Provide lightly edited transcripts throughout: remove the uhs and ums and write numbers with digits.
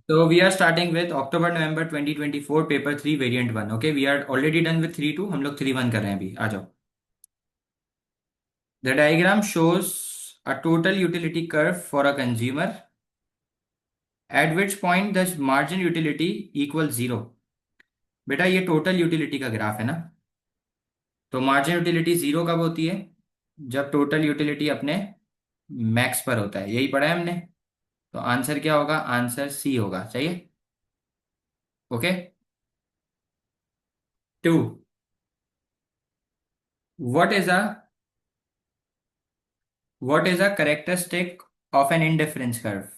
So we are starting with October November 2024 paper 3 variant 1. Okay, we are already done with 3 2. हम लोग 3 1 कर रहे हैं अभी. आ जाओ. The diagram shows a total utility curve for a consumer at which point the margin utility equals 0. बेटा ये total utility का ग्राफ है ना. तो मार्जिन यूटिलिटी जीरो कब होती है? जब टोटल यूटिलिटी अपने मैक्स पर होता है. यही पढ़ा है हमने. तो आंसर क्या होगा? आंसर सी होगा. चाहिए. Okay. 2. What is a what is a characteristic of an indifference curve?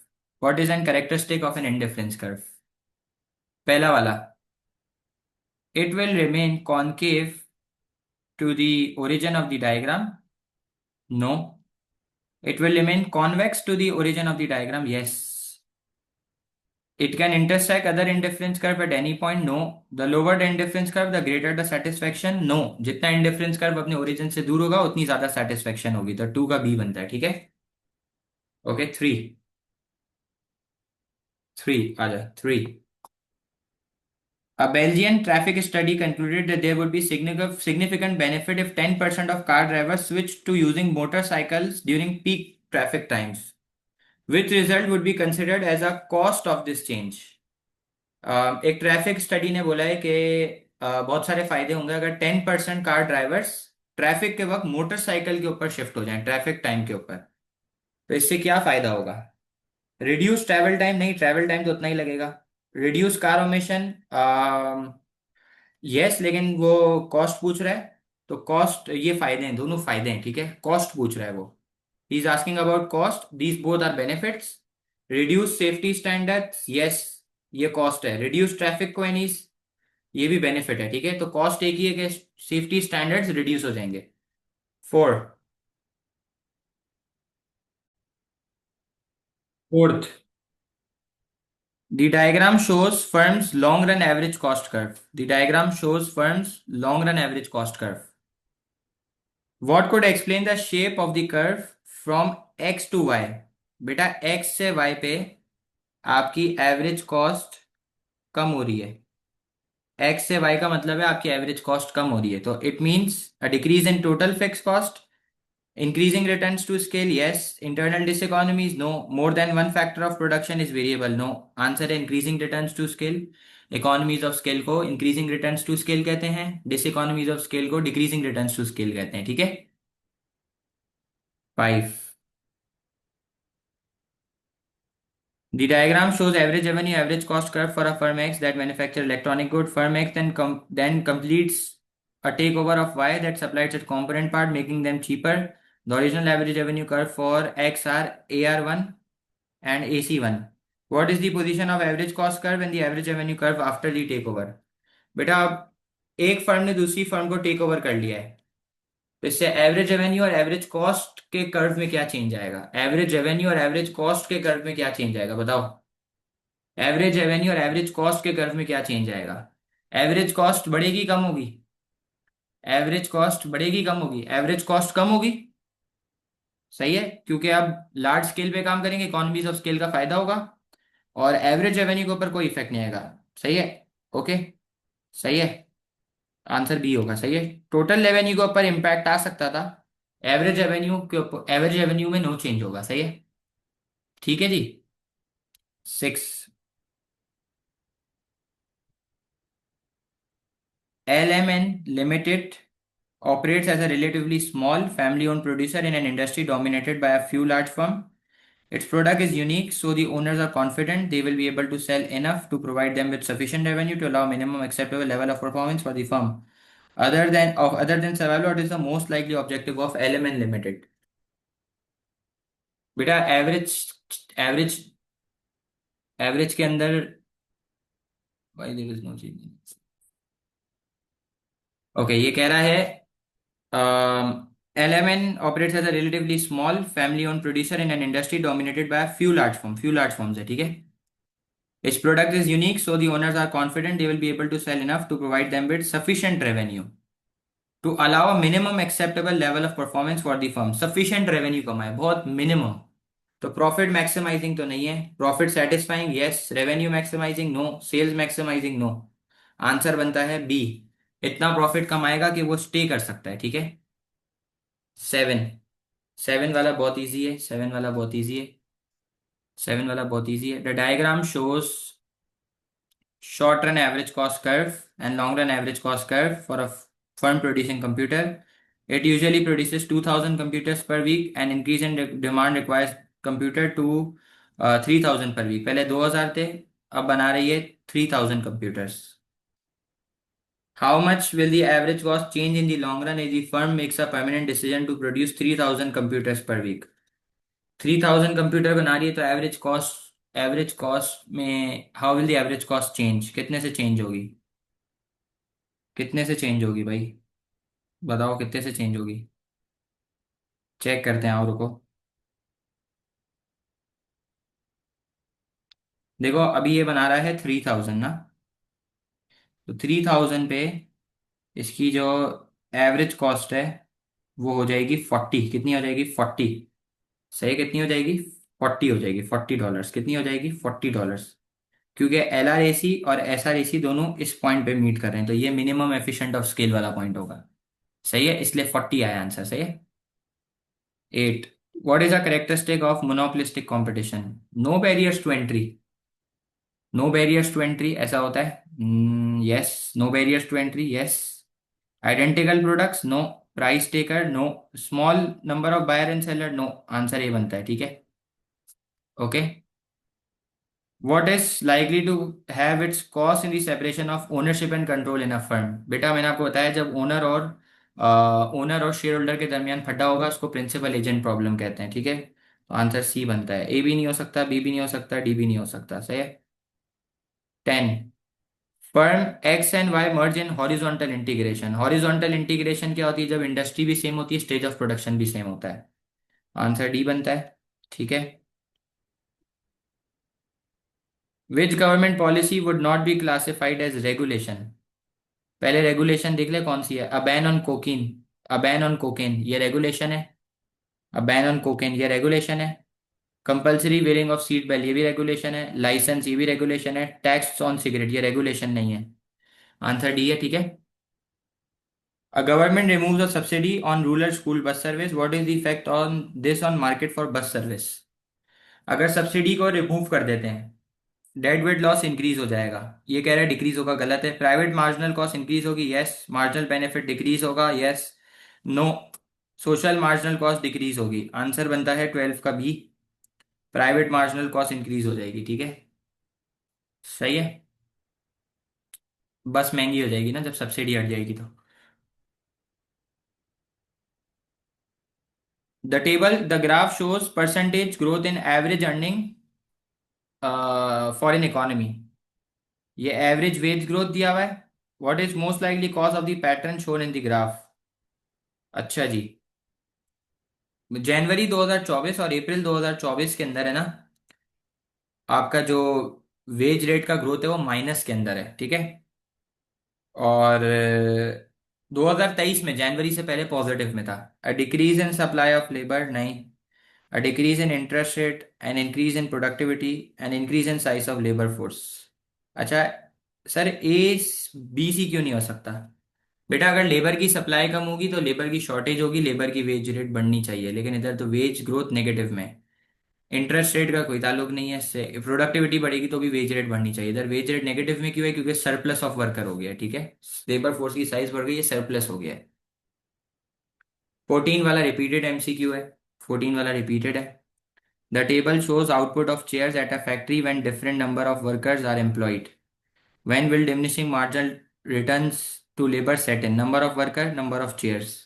What is an characteristic of an indifference curve? पहला वाला. It will remain concave to the origin of the diagram. No. It will remain convex to the origin of the diagram. Yes. It can intersect other indifference curve at any point. No. The lower the indifference curve, the greater the satisfaction. No. जितना indifference curve अपने origin से दूर होगा उतनी ज्यादा satisfaction होगी. तो 2 का B बनता है. ठीक है. ओके. 3 आ जा. 3. A Belgian traffic study concluded that there would be significant benefit if 10% of car drivers switched to using motorcycles during peak traffic times, which result would be considered as a cost of this change. एक traffic study ने बोला है कि बहुत सारे फायदे होंगे अगर 10% कार ड्राइवर्स ट्रैफिक के वक्त मोटरसाइकिल के ऊपर शिफ्ट हो जाएं ट्रैफिक टाइम के ऊपर. तो इससे क्या फायदा होगा? Reduce travel time. नहीं, ट्रैवल टाइम तो उतना ही लगेगा. Reduce car omission. यस, लेकिन वो कॉस्ट पूछ रहा है. तो कॉस्ट, ये फायदे हैं, दोनों फायदे हैं. ठीक है. कॉस्ट पूछ रहा है वो. He is asking about cost. These both are benefits. Reduce safety standards. Yes, ये कॉस्ट है. रिड्यूस ट्रैफिक कोएनीस, ये भी बेनिफिट है. ठीक है. तो कॉस्ट एक ही है कि सेफ्टी स्टैंडर्ड्स रिड्यूस हो जाएंगे. 4. Fourth. The diagram shows firm's long run average cost curve. The diagram shows firm's long run average cost curve. What could explain the shape of the curve from x to y? बेटा x से y पे आपकी average cost कम हो रही है. x से y का मतलब है आपकी एवरेज कॉस्ट कम हो रही है. तो it means a decrease in total fix cost. Increasing returns to scale, yes. Internal diseconomies, no. More than one factor of production is variable, no. Answer है increasing returns to scale. Economies of scale को increasing returns to scale कहते हैं. Diseconomies of scale को decreasing returns to scale कहते हैं. ठीक है. 5. The diagram shows average revenue, average cost curve for a firm X that manufactures electronic good. Firm X then completes a takeover of Y that supplies its component part, making them cheaper. The original average revenue curve for X are AR1 and AC1. What is the position of average cost curve and the average revenue curve after the takeover? बेटा अब एक firm ने दूसरी firm को take over कर लिया है. तो इससे एवरेज रेवेन्यू और एवरेज कॉस्ट के कर्व में क्या चेंज आएगा? एवरेज रेवेन्यू और एवरेज कॉस्ट के कर्व में क्या चेंज आएगा बताओ? एवरेज रेवेन्यू और एवरेज कॉस्ट के कर्व में क्या चेंज आएगा? एवरेज कॉस्ट बढ़ेगी कम होगी? एवरेज कॉस्ट बढ़ेगी कम होगी? एवरेज कॉस्ट कम होगी. सही है, क्योंकि अब लार्ज स्केल पे काम करेंगे, इकोनॉमीज ऑफ स्केल का फायदा होगा. और एवरेज रेवेन्यू के ऊपर कोई इफेक्ट नहीं आएगा. सही है. ओके. सही है. आंसर बी होगा. सही है. टोटल रेवेन्यू के ऊपर इम्पैक्ट आ सकता था. एवरेज रेवेन्यू के ऊपर, एवरेज रेवेन्यू में नो चेंज होगा. सही है. ठीक है जी. 6. LMN Limited operates as a relatively small family-owned producer in an industry dominated by a few large firms. Its product is unique, so the owners are confident they will be able to sell enough to provide them with sufficient revenue to allow minimum acceptable level of performance for the firm. Other than survival, what is the most likely objective of LMN Limited? बेटा average, average average के अंदर भाई there is no change. Okay, ये कह रहा है LMN operates as a relatively small family-owned producer in an industry dominated by a few large firms. Few large firms है. ठीक है. Its product is unique, so the owners are confident they will be able to sell enough to provide them with sufficient revenue to allow a minimum acceptable level of performance for the firm. Sufficient revenue कमाए, बहुत minimum. तो profit maximising तो नहीं है, profit satisfying yes, revenue maximising no, sales maximising no. Answer बनता है B. इतना profit कमाएगा कि वो स्टे कर सकता है, ठीक है। 7। 7 वाला बहुत इजी है, 7 वाला बहुत इजी है। 7 वाला बहुत इजी है। The diagram shows short run average cost curve and long run average cost curve for a firm producing computer. It usually produces 2000 computers per week and increase in demand requires computer to 3000 per week. पहले 2000 थे, अब बना रही है 3000 computers. How much will the average cost change in the long run if the firm makes a permanent decision to produce 3000 computers per week? 3000 computer बना रही है तो एवरेज कॉस्ट में how will the average cost change, कितने से change होगी? कितने से चेंज होगी भाई? बताओ कितने से चेंज होगी? चेक करते हैं, आओ रुको। देखो अभी ये बना रहा है 3000 ना, तो 3000 पे इसकी जो एवरेज कॉस्ट है वो हो जाएगी 40। कितनी हो जाएगी? 40। सही, कितनी हो जाएगी? 40 हो जाएगी, $40। कितनी हो जाएगी? $40। क्योंकि LRAC और SRAC दोनों इस पॉइंट पे मीट कर रहे हैं, तो ये मिनिमम एफिशिएंट ऑफ स्केल वाला पॉइंट होगा। सही है, इसलिए 40 आया आंसर। सही है। 8। What is a characteristic of monopolistic competition? No barriers to entry. No barriers to entry ऐसा होता है? Yes, no barriers to entry, yes. Identical products, no. Price taker, no. Small number of buyer and seller, no. Answer A बनता है, ठीक है। Okay. What is likely to have its cost in the separation of ownership and control in a firm? बेटा मैंने आपको बताया, जब owner और शेयर होल्डर के दरमियान फटा होगा उसको प्रिंसिपल एजेंट प्रॉब्लम कहते हैं, ठीक है। तो आंसर सी बनता है। ए भी नहीं हो सकता, बी भी नहीं हो सकता, डी भी नहीं हो सकता। सही है। 10। Firm X and Y merge in horizontal integration. Horizontal integration क्या होती है? जब इंडस्ट्री भी सेम होती है, स्टेज ऑफ प्रोडक्शन भी सेम होता है। आंसर डी बनता है, ठीक है। Which government policy would not be classified as regulation? पहले रेगुलेशन देख ले कौन सी है। A ban on cocaine. A ban on cocaine ये रेगुलेशन है। अबैन ऑन कोकेन ये रेगुलेशन है। Compulsory wearing of seat belt ये भी रेगुलेशन है। लाइसेंस ये भी रेगुलेशन है। टैक्स ऑन सिगरेट ये रेगुलेशन नहीं है। आंसर डी है, ठीक है। A government removes a subsidy on rural school bus service. What is the effect on this on market for bus service? अगर सब्सिडी को रिमूव कर देते हैं, डेड वेट लॉस इंक्रीज हो जाएगा। ये कह रहा है डिक्रीज होगा, गलत है। प्राइवेट मार्जिनल कॉस्ट इंक्रीज होगी, यस। मार्जिनल बेनिफिट डिक्रीज होगा, yes. No. Social marginal cost decrease होगी। आंसर बनता है 12 का B. Private marginal cost increase हो जाएगी, ठीक है। सही है। बस महंगी हो जाएगी ना जब सब्सिडी हट जाएगी तो। The graph shows percentage growth in average earning foreign economy. ये एवरेज वेज ग्रोथ दिया हुआ है। What is most likely cause of the pattern shown in the graph? अच्छा जी। जनवरी 2024 और अप्रैल 2024 के अंदर है ना, आपका जो वेज रेट का ग्रोथ है वो माइनस के अंदर है, ठीक है। और 2023 में जनवरी से पहले पॉजिटिव में था। A decrease in supply of labour, नहीं। A decrease in interest rate, an increase in productivity, an increase in size of labour force. अच्छा सर, ए बी सी क्यों नहीं हो सकता? बेटा अगर लेबर की सप्लाई कम होगी तो लेबर की शॉर्टेज होगी, लेबर की वेज रेट बढ़नी चाहिए, लेकिन इधर तो वेज ग्रोथ नेगेटिव में है। इंटरेस्ट रेट का कोई ताल्लुक नहीं है इससे। प्रोडक्टिविटी बढ़ेगी तो भी वेज रेट बढ़नी चाहिए, इधर वेज रेट नेगेटिव में क्यों है? क्योंकि सरप्लस ऑफ वर्कर हो गया, ठीक है। लेबर फोर्स की साइज बढ़ गई है, सरप्लस हो गया है। 14 वाला रिपीटेड MCQ है। 14 वाला रिपीटेड है। The table shows output of chairs at a factory when different number of workers are employed. When will diminishing marginal returns to labour set in? Number of worker, number of chairs.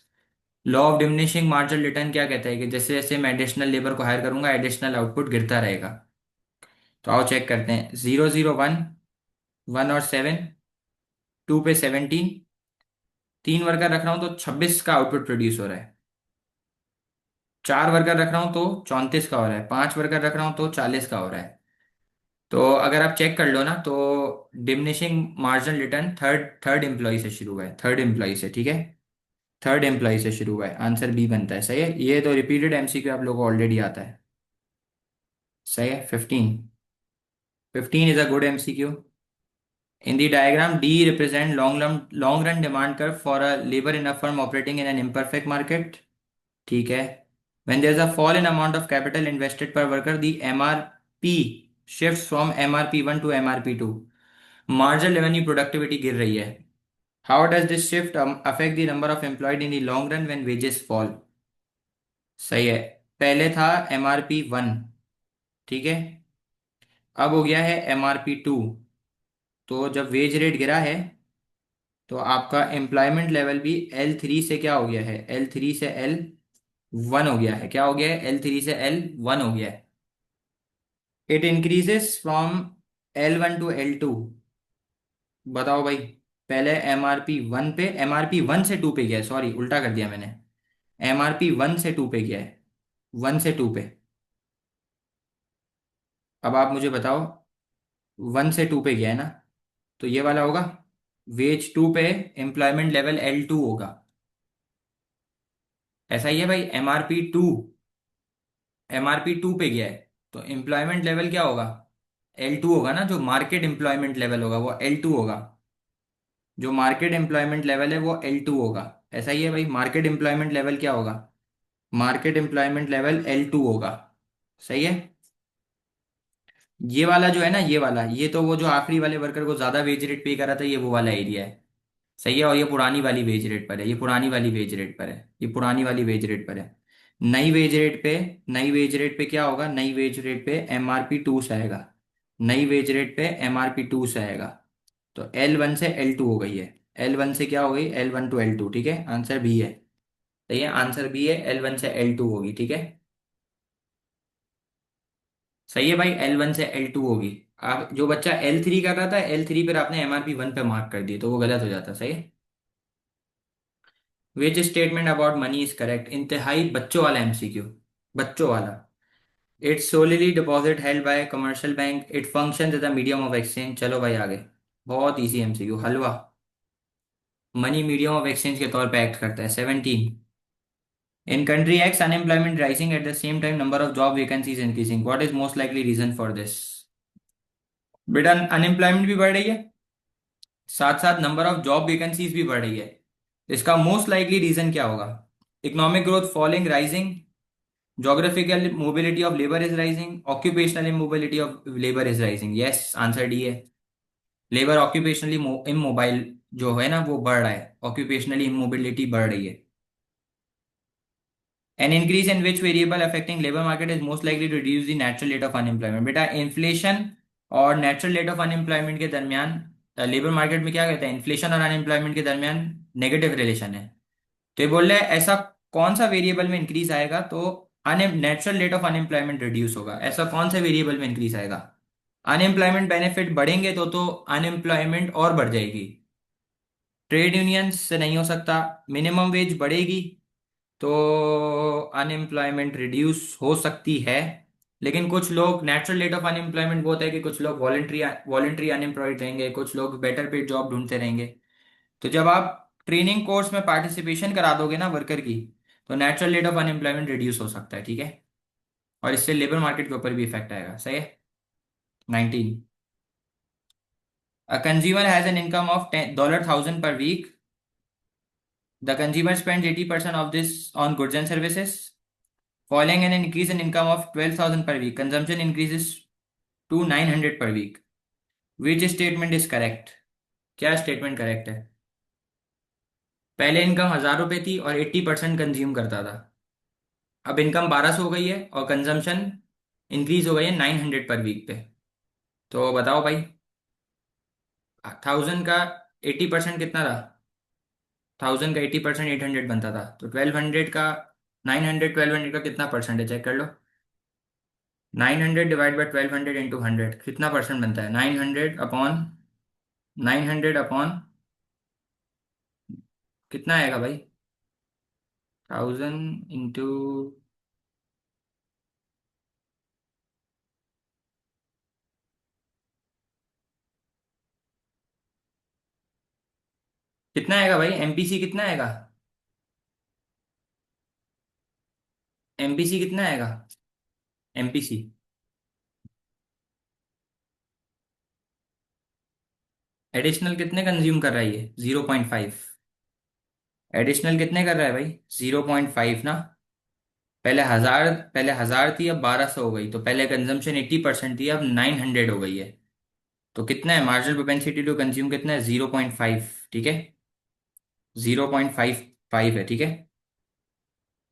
Law of diminishing marginal return क्या कहता है कि जैसे जैसे मैं additional labour को hire करूंगा additional output गिरता रहेगा। तो आओ चेक करते हैं। 0, 0, 1, 1 और 7, 2 पे 17। 3 वर्कर रख रहा हूं तो 26 का आउटपुट प्रोड्यूस हो रहा है। 4 वर्कर रख रहा हूं तो 34 का हो रहा है। 5 वर्कर रख रहा हूं तो 40 का हो रहा है। तो अगर आप चेक कर लो ना तो diminishing marginal return third third employ से शुरू हुआ है, थर्ड एम्प्लॉय से, ठीक है। थर्ड एम्प्लॉय से शुरू हुआ है। आंसर बी बनता है, सही है। ये तो रिपीटेड MCQ आप लोगों को ऑलरेडी आता है। सही है 15। 15 is a good MCQ. In the diagram, D represent long run demand curve for a labor in a firm operating in an imperfect market. ठीक है. When there is a fall in amount of capital invested per worker, the MRP shifts from MRP1 to MRP2. Marginal revenue productivity गिर रही है. How does this shift affect the number of employed in the long run when wages fall? सही है. पहले था MRP1. ठीक है. अब हो गया है MRP2. तो जब वेज रेट गिरा है तो आपका एम्प्लॉयमेंट लेवल भी L3 से क्या हो गया है, L3 से L1 हो गया है. क्या हो गया है, L3 से L1 हो गया है. It increases from L1 to L2. बताओ भाई. पहले MRP1 पे, MRP1 से 2 पे गया है, सॉरी उल्टा कर दिया मैंने. MRP1 से 2 पे गया है, 1 से 2 पे. अब आप मुझे बताओ, 1 से 2 पे गया है ना, तो ये वाला होगा. वेज 2 पे, एम्प्लॉयमेंट लेवल L2 होगा. ऐसा ही है भाई. एमआरपी टू पे गया है तो एम्प्लॉयमेंट लेवल क्या होगा, L2 होगा ना. जो मार्केट एम्प्लॉयमेंट लेवल होगा वो L2 होगा. जो मार्केट एम्प्लॉयमेंट लेवल है वो L2 होगा. ऐसा ही है भाई. मार्केट एम्प्लॉयमेंट लेवल क्या होगा, मार्केट एम्प्लॉयमेंट लेवल L2 होगा. सही है. ये वाला जो है ना, ये वाला, ये तो वो जो आखिरी वाले वर्कर को ज्यादा वेज रेट पे करा था, ये वो वाला एरिया है. सही है. और ये पुरानी वाली वेज रेट पर है, ये पुरानी वाली वेज रेट पर है, ये पुरानी वाली वेज रेट पर है. नई वेज रेट पे, नई वेज रेट पे क्या होगा, नई वेज रेट पे MRP2 से आएगा. नई वेज रेट पे MRP2 से आएगा. तो L1 से L2 हो गई है. L1 से क्या हो गई, L1 to L2. ठीक है, आंसर बी है. सही है, आंसर बी है. L1 से L2 होगी. ठीक है. सही है भाई. L1 से L2 होगी. आप जो बच्चा L3 कर रहा था, L3 पर आपने MRP1 पे मार्क कर दी तो वो गलत हो जाता. सही है. Which statement about money is correct. इंतहाई बच्चों वाला MCQ. बच्चों वाला. It's solely deposit held by commercial bank. It function as a medium of exchange. चलो भाई आगे. बहुत इजी MCQ. हलवा. मनी मीडियम ऑफ एक्सचेंज के तौर पे एक्ट करता है. 17. In country X unemployment rising at the same time number of job vacancies increasing. What is most likely reason for this. बेटा अनएम्प्लॉयमेंट भी बढ़ रही है, साथ साथ नंबर ऑफ जॉब वैकेंसीज भी बढ़ रही है. इसका मोस्ट लाइकली रीजन क्या होगा. Economic growth falling, rising, geographical mobility of labour is rising, occupational immobility of labour is rising. Yes, answer D है. लेबर ऑक्यूपेशनली इमोबाइल जो है ना वो बढ़ रहा है, ऑक्यूपेशनली इमोबिलिटी बढ़ रही है. An increase in which variable affecting labour market is most likely to reduce the natural rate of unemployment. बेटा इन्फ्लेशन और नेचुरल रेट ऑफ अनएम्प्लॉयमेंट के दरमियान, लेबर मार्केट में क्या कहते हैं, इन्फ्लेशन और अनएम्प्लॉयमेंट के दरमियान नेगेटिव रिलेशन है. तो ये बोल रहे हैं ऐसा कौन सा वेरिएबल में इंक्रीज आएगा तो natural rate of unemployment reduce होगा. ऐसा कौन सा वेरिएबल में इंक्रीज आएगा. अनएम्प्लॉयमेंट बेनिफिट बढ़ेंगे तो अनएम्प्लॉयमेंट और बढ़ जाएगी. ट्रेड यूनियंस से नहीं हो सकता. मिनिमम वेज बढ़ेगी तो अनएम्प्लॉयमेंट रिड्यूस हो सकती है. लेकिन कुछ लोग, नेचुरल रेट ऑफ अनएम्प्लॉयमेंट वो होता है कि कुछ लोग वॉलेंट्री वॉलेंट्री अनएम्प्लॉयड रहेंगे, कुछ लोग बेटर पेड जॉब ढूंढते रहेंगे. तो जब आप ट्रेनिंग कोर्स में पार्टिसिपेशन करा दोगे ना वर्कर की, तो natural rate of unemployment reduce हो सकता है. ठीक है. और इससे लेबर मार्केट के ऊपर भी इफेक्ट आएगा. सही है. 19. A consumer has an income of $1000 per week. The consumer spends 80% of this on goods and services. Following an increase in income of 12,000 per week, consumption increases to 900 per week. Which statement is correct? क्या statement correct है. पहले income 1000 रुपए थी और 80% consume करता था. अब income 1200 हो गई है और कंजम्पशन इंक्रीज हो गई है 900 पर वीक पे. तो बताओ भाई, 1000 का 80% कितना रहा. 1000 का 80% 800 बनता था. तो 1200 का 900, 1200 का कितना परसेंट है चेक कर लो. 900 डिवाइड बाई 1200 इंटू 100 कितना परसेंट बनता है. 900 अपॉन कितना आएगा भाई. 1000 इंटू, कितना आएगा भाई. MPC कितना आएगा. MPC कितना आएगा. MPC एडिशनल कितने कंज्यूम कर रहा है ये? 0.5। एडिशनल कितने कर रहा है भाई? 0.5 ना। पहले 1000 थी, अब 1200 हो गई। तो पहले कंजम्पशन 80% थी, अब 900 हो गई है। तो कितना है मार्जिनल प्रोपेंसिटी टू कंज्यूम? कितना है? 0.5। ठीक है, 0.55 है। ठीक है।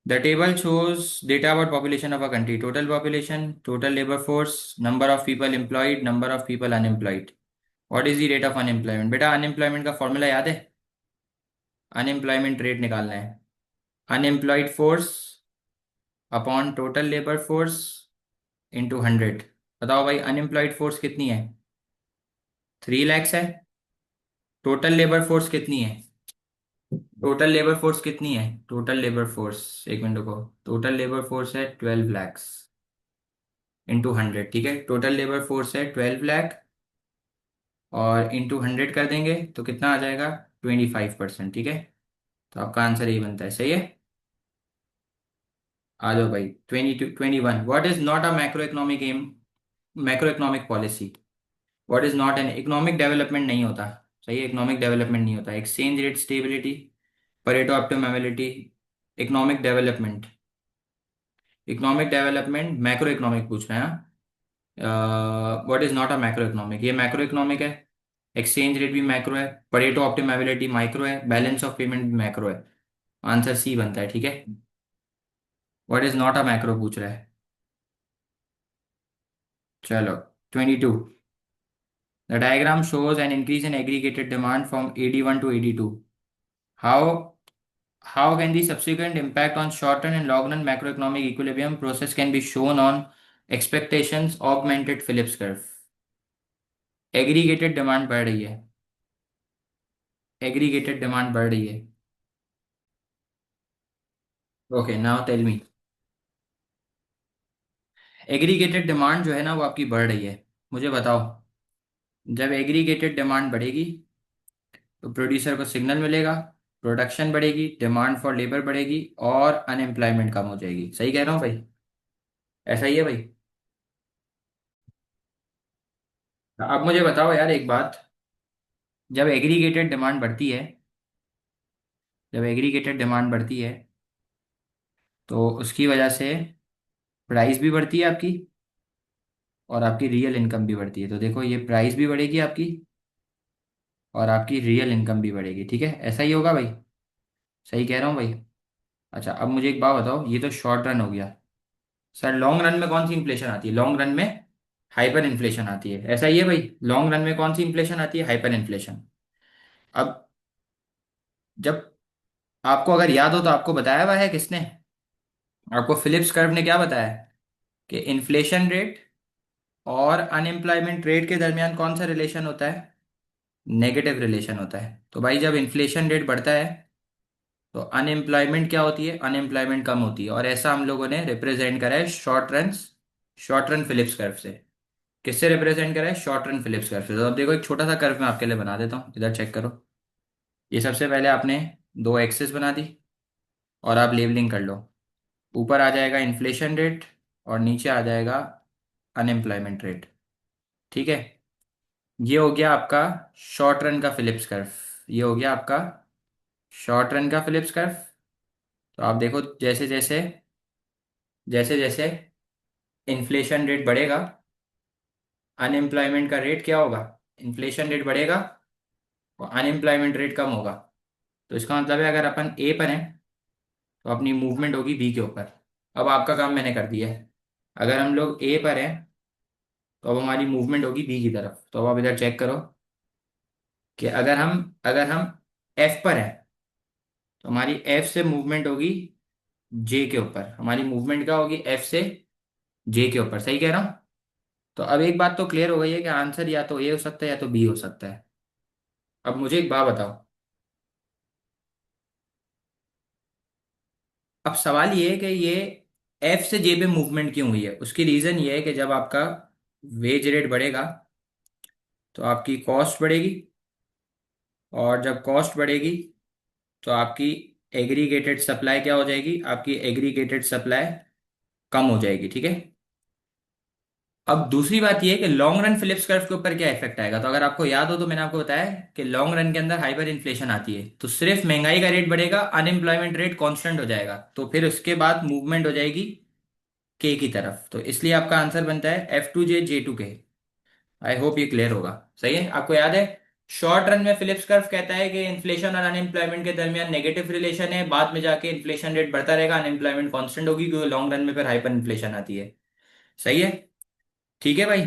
The table shows data about population of a country: total population, total labor force, number of people employed, number of people unemployed. What is the rate of unemployment? बेटा unemployment का formula याद है? अनएम्प्लॉयमेंट रेट निकालना है। Unemployed force upon total labour force into 100। बताओ भाई unemployed force कितनी है? 3 lakhs है। टोटल लेबर फोर्स कितनी है? टोटल लेबर फोर्स कितनी है? टोटल लेबर फोर्स, एक मिनट को, टोटल लेबर फोर्स है 12 lakhs इंटू 100। ठीक है, टोटल लेबर फोर्स है 12 लाख, और इंटू 100 कर देंगे तो कितना आ जाएगा? 25%। ठीक है, तो आपका आंसर यही बनता है। सही है। आ जाओ भाई। 21। What is not a macro economic aim? Macro economic policy. What is not an economic development नहीं होता। सही है, इकोनॉमिक डेवलपमेंट नहीं होता। Exchange rate stability, Pareto optimality. Economic development, economic development macro economic पूछ रहे हैं। What is not a macro economic? ये मैक्रो इकोनॉमिक है। एक्सचेंज रेट भी मैक्रो है, परेटो ऑप्टिमैबिलिटी माइक्रो है, बैलेंस ऑफ पेमेंट भी मैक्रो है। आंसर सी बनता है। ठीक है, what is not a macro पूछ रहा है। चलो, 22। The diagram shows N increase in aggregated demand from 81 to 82. How how can the subsequent impact on short run and long run macroeconomic equilibrium process can be shown on expectations augmented Phillips curve? Aggregated demand बढ़ रही है, aggregated demand बढ़ रही है। Okay, now tell me. Aggregated demand जो है ना वो आपकी बढ़ रही है। मुझे बताओ, जब एग्रीगेटेड डिमांड बढ़ेगी तो प्रोड्यूसर को सिग्नल मिलेगा, प्रोडक्शन बढ़ेगी, डिमांड फॉर लेबर बढ़ेगी, और अनएम्प्लॉयमेंट कम हो जाएगी। सही कह रहा हूँ भाई? ऐसा ही है भाई। अब मुझे बताओ यार एक बात, जब एग्रीगेटेड डिमांड बढ़ती है, जब एग्रीगेटेड डिमांड बढ़ती है तो उसकी वजह से प्राइस भी बढ़ती है आपकी, और आपकी रियल इनकम भी बढ़ती है। तो देखो, ये प्राइस भी बढ़ेगी आपकी, और आपकी रियल इनकम भी बढ़ेगी। ठीक है, ऐसा ही होगा भाई। सही कह रहा हूँ भाई? अच्छा, अब मुझे एक बात बताओ, ये तो शॉर्ट रन हो गया। सर लॉन्ग रन में कौन सी इन्फ्लेशन आती है? लॉन्ग रन में हाइपर इन्फ्लेशन आती है। ऐसा ही है भाई, लॉन्ग रन में कौन सी इन्फ्लेशन आती है? Hyper inflation. अब जब आपको अगर याद हो तो आपको बताया हुआ है किसने? आपको फिलिप्स कर्व ने क्या बताया? कि इन्फ्लेशन रेट और अनएम्प्लॉयमेंट रेट के दरमियान कौन सा रिलेशन होता है? नेगेटिव रिलेशन होता है। तो भाई जब इन्फ्लेशन रेट बढ़ता है तो अनएम्प्लॉयमेंट क्या होती है? अनएम्प्लॉयमेंट कम होती है। और ऐसा हम लोगों ने रिप्रेजेंट करा है शॉर्ट रन फिलिप्स कर्व से। किससे रिप्रेजेंट करा है? शॉर्ट रन फिलिप्स कर्व से। तो अब देखो, एक छोटा सा कर्व मैं आपके लिए बना देता हूँ, इधर चेक करो। ये सबसे पहले आपने दो एक्सिस बना दी, और आप लेबलिंग कर लो। ऊपर आ जाएगा इन्फ्लेशन रेट, और नीचे आ जाएगा अनएम्प्लॉयमेंट रेट। ठीक है, ये हो गया आपका शॉर्ट रन का फिलिप्स कर्व। ये हो गया आपका शॉर्ट रन का फिलिप्स कर्व। तो आप देखो, जैसे जैसे जैसे जैसे इन्फ्लेशन रेट बढ़ेगा, अनएम्प्लॉयमेंट का रेट क्या होगा? इन्फ्लेशन रेट बढ़ेगा और अनएम्प्लॉयमेंट रेट कम होगा। तो इसका मतलब है, अगर अपन ए पर हैं तो अपनी मूवमेंट होगी बी के ऊपर। अब आपका काम मैंने कर दिया है। अगर हम लोग ए पर हैं तो अब हमारी मूवमेंट होगी बी की तरफ। तो अब आप इधर चेक करो कि अगर हम एफ पर हैं तो हमारी एफ से मूवमेंट होगी जे के ऊपर। हमारी मूवमेंट क्या होगी? एफ से जे के ऊपर। सही कह रहा हूँ? तो अब एक बात तो क्लियर हो गई है कि आंसर या तो ए हो सकता है या तो बी हो सकता है। अब मुझे एक बात बताओ, अब सवाल ये है कि ये एफ से जे पे मूवमेंट क्यों हुई है? उसकी रीजन ये है कि जब आपका वेज रेट बढ़ेगा तो आपकी कॉस्ट बढ़ेगी, और जब कॉस्ट बढ़ेगी तो आपकी एग्रीगेटेड सप्लाई क्या हो जाएगी? आपकी एग्रीगेटेड सप्लाई कम हो जाएगी। ठीक है, अब दूसरी बात ये है कि लॉन्ग रन फिलिप्स कर्व के ऊपर क्या इफेक्ट आएगा। तो अगर आपको याद हो तो मैंने आपको बताया कि लॉन्ग रन के अंदर हाइपर इन्फ्लेशन आती है, तो सिर्फ महंगाई का रेट बढ़ेगा, अनएम्प्लॉयमेंट रेट कांस्टेंट हो जाएगा, तो फिर उसके बाद मूवमेंट हो जाएगी के की तरफ। तो इसलिए आपका आंसर बनता है F2J2K। आई होप ये क्लियर होगा। सही है, आपको याद है शॉर्ट रन में फिलिप्स कर्व कहता है कि इन्फ्लेशन और अनएम्प्लॉयमेंट के दरमियान नेगेटिव रिलेशन है, बाद में जाके इन्फ्लेशन रेट बढ़ता रहेगा, अनएम्प्लॉयमेंट कांस्टेंट होगी, क्योंकि लॉन्ग रन में फिर हाइपर इन्फ्लेशन आती है। सही है, ठीक है भाई।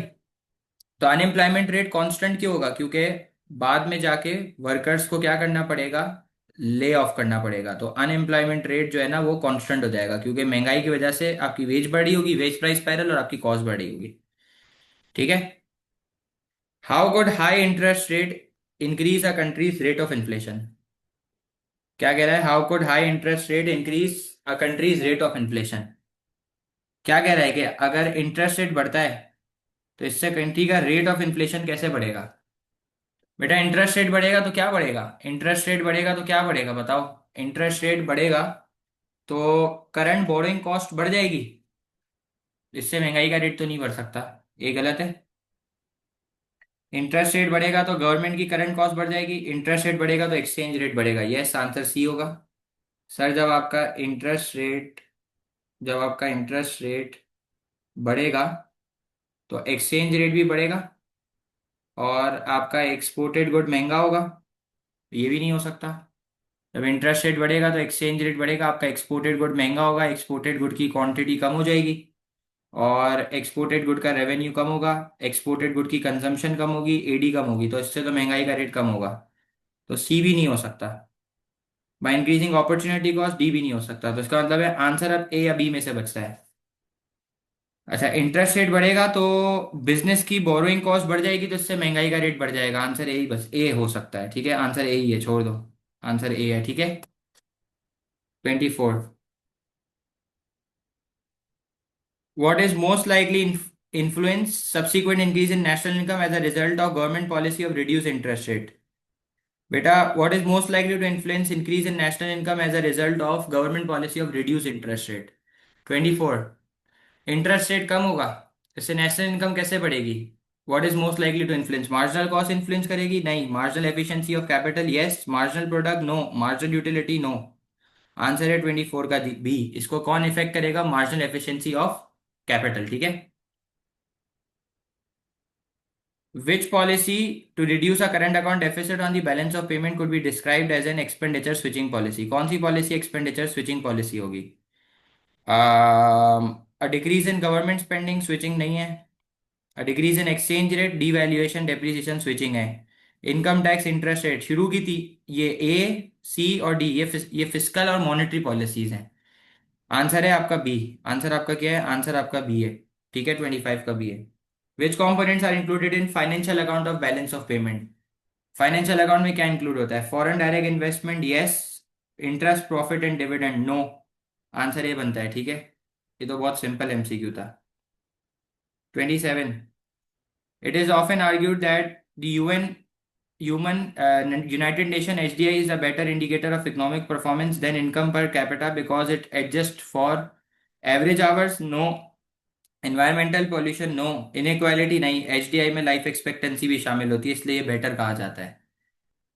तो अनएम्प्लॉयमेंट रेट कांस्टेंट क्यों होगा, क्योंकि बाद में जाके वर्कर्स को क्या करना पड़ेगा, ले ऑफ करना पड़ेगा। तो अनएम्प्लॉयमेंट रेट जो है ना वो कांस्टेंट हो जाएगा, क्योंकि महंगाई की वजह से आपकी वेज बढ़ी होगी, वेज प्राइस पैरल, और आपकी कॉस्ट बढ़ी होगी। ठीक है। How good high interest rate increase a countries rate of inflation. क्या कह रहा है, how could high interest rate increase a countries rate of inflation. क्या कह रहा है कि अगर इंटरेस्ट रेट बढ़ता है तो इससे कंट्री का रेट ऑफ इन्फ्लेशन कैसे बढ़ेगा। बेटा इंटरेस्ट रेट बढ़ेगा तो क्या बढ़ेगा, इंटरेस्ट रेट बढ़ेगा तो क्या बढ़ेगा बताओ। इंटरेस्ट रेट बढ़ेगा तो करंट बोरोइंग कॉस्ट बढ़ जाएगी, इससे महंगाई का रेट तो नहीं बढ़ सकता, ये गलत है। इंटरेस्ट रेट बढ़ेगा तो गवर्नमेंट की करंट कॉस्ट बढ़ जाएगी, इंटरेस्ट रेट बढ़ेगा तो एक्सचेंज रेट बढ़ेगा। यस, आंसर सी होगा। सर जब आपका इंटरेस्ट रेट बढ़ेगा तो एक्सचेंज रेट भी बढ़ेगा, और आपका एक्सपोर्टेड गुड महंगा होगा, ये भी नहीं हो सकता। जब इंटरेस्ट रेट बढ़ेगा तो एक्सचेंज रेट बढ़ेगा, आपका एक्सपोर्टेड गुड महंगा होगा, एक्सपोर्टेड गुड की क्वांटिटी कम हो जाएगी, और एक्सपोर्टेड गुड का रेवेन्यू कम होगा, एक्सपोर्टेड गुड की कंजम्पशन कम होगी, एडी कम होगी, तो इससे तो महंगाई का रेट कम होगा। तो सी भी नहीं हो सकता। By increasing opportunity cost D भी नहीं हो सकता। तो इसका मतलब है आंसर अब ए या बी में से बचता है। अच्छा, इंटरेस्ट रेट बढ़ेगा तो बिजनेस की बोरोइंग कॉस्ट बढ़ जाएगी, तो इससे महंगाई का रेट बढ़ जाएगा। आंसर ए ही, बस ए हो सकता है। ठीक है, आंसर ए ही है, छोड़ दो, आंसर ए है। ठीक है। 24। What is most likely influence subsequent increase in national income as a result of government policy of reduced interest rate? बेटा, what is most likely to influence increase in national income as a result of government policy of reduced interest rate? 24। Interest rate कम होगा, इससे national income कैसे बढ़ेगी। What is most likely to influence, marginal cost influence करेगी, नहीं। Marginal efficiency of capital, yes. Marginal product, no. Marginal utility, no. Answer है 24 का B. इसको कौन इफेक्ट करेगा, मार्जिनल एफिशिएंसी ऑफ कैपिटल। ठीक है। Which policy to reduce a current account deficit on the balance of payment could be described as an expenditure switching policy? कौन सी policy expenditure switching policy होगी। Decrease in government spending switching नहीं है। Decrease in exchange rate, devaluation, depreciation switching है। Income tax interest rate शुरू की थी, ये ए, सी और डी, ये फिस्कल और मॉनेटरी पॉलिसीज हैं। आंसर है आपका बी। आंसर आपका क्या है, आंसर आपका बी है। ठीक है, 25 का बी है। Which components are included in financial account of balance of payment. Financial account में क्या इंक्लूड होता है, foreign direct investment, yes. Interest, profit and dividend, no. Answer ये बनता है। ठीक है, ये तो बहुत सिंपल एमसीक्यू था। 27। It is often argued that the United Nation HDI is a better indicator of economic performance than income per capita because it adjusts for average hours, no. Environmental pollution, no. Inequality, नहीं। HDI में life expectancy भी शामिल होती है, इसलिए ये better कहा जाता है।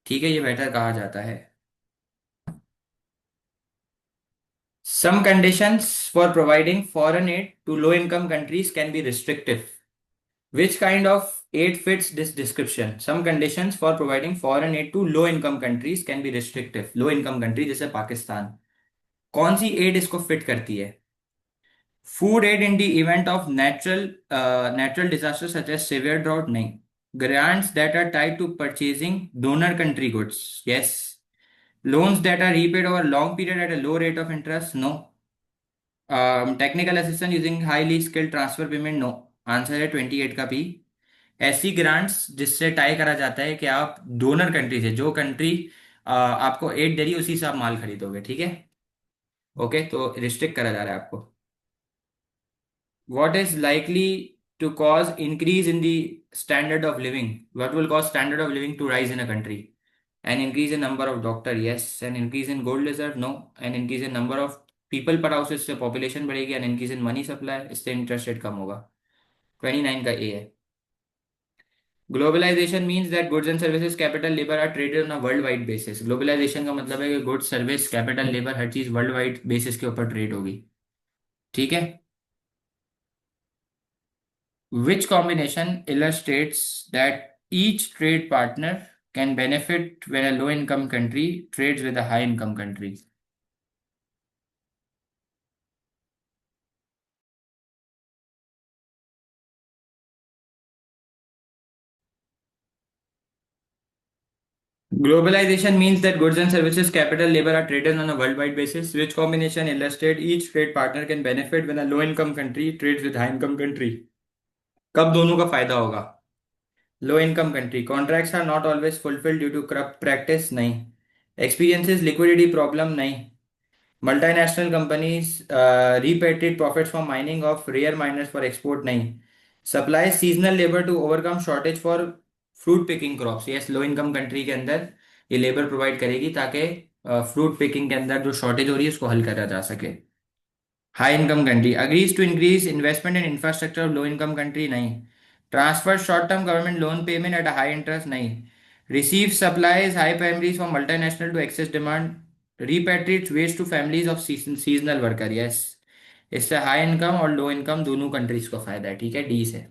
ठीक है, ये बेटर कहा जाता है। Some conditions for providing foreign aid to low income countries can be restrictive. Which kind of aid fits this description? Some conditions for providing foreign aid to low income countries can be restrictive. Low income country जैसे पाकिस्तान, कौन सी add इसको fit करती है। Food aid in the event of natural disaster such as severe drought, नहीं। Grants that are tied to purchasing donor country goods, yes. Loans that are repaid over long period at a low rate of interest, नो। Technical assistance using highly skilled transfer payment, नो। Answer है 28 का P. ऐसी grants जिससे tie करा जाता है कि आप डोनर कंट्री से, जो कंट्री आपको एड दे रही है उसी से आप माल खरीदोगे। ठीक है, ओके, तो रिस्ट्रिक्ट करा जा रहा है आपको। What is likely to cause increase in the standard of living? What will cause standard of living to rise in a country? An increase in number of doctor, yes. An increase in gold reserve, no. An increase in number of people per house, इससे population बढ़ेगी। An increase in money supply, इससे interest rate कम होगा। 29 का A है। Globalisation means that goods and services capital labour are traded on a world wide basis. Globalisation का मतलब है कि गुड्स सर्विस कैपिटल लेबर हर चीज वर्ल्ड वाइड बेसिस के ऊपर ट्रेड होगी। ठीक है। Which combination illustrates that each trade partner can benefit when a low income country trades with a high income country? Globalization means that goods and services, capital, labor are traded on a worldwide basis. Which combination illustrates each trade partner can benefit when a low income country trades with high income country? कब दोनों का फायदा होगा? Low income country, contracts are not always fulfilled due to corrupt practice, नहीं। Experiences liquidity problem, नहीं। Multinational companies repatriate profits from mining of rare miners for export, नहीं। Supply seasonal labour to overcome shortage for fruit picking crops, yes. Low income country के अंदर ये labour provide करेगी ताकि fruit picking के अंदर जो शॉर्टेज हो रही है उसको हल करा जा सके। High income country agrees to increase investment in infrastructure of low income country, नहीं। Transfer short term government loan payment at a high interest, नहीं। Receive supplies high primaries from multinational to access demand, repatriates waste to families of seasonal worker, yes। इससे high income और low income दोनों countries को फायदा है। ठीक है, D से।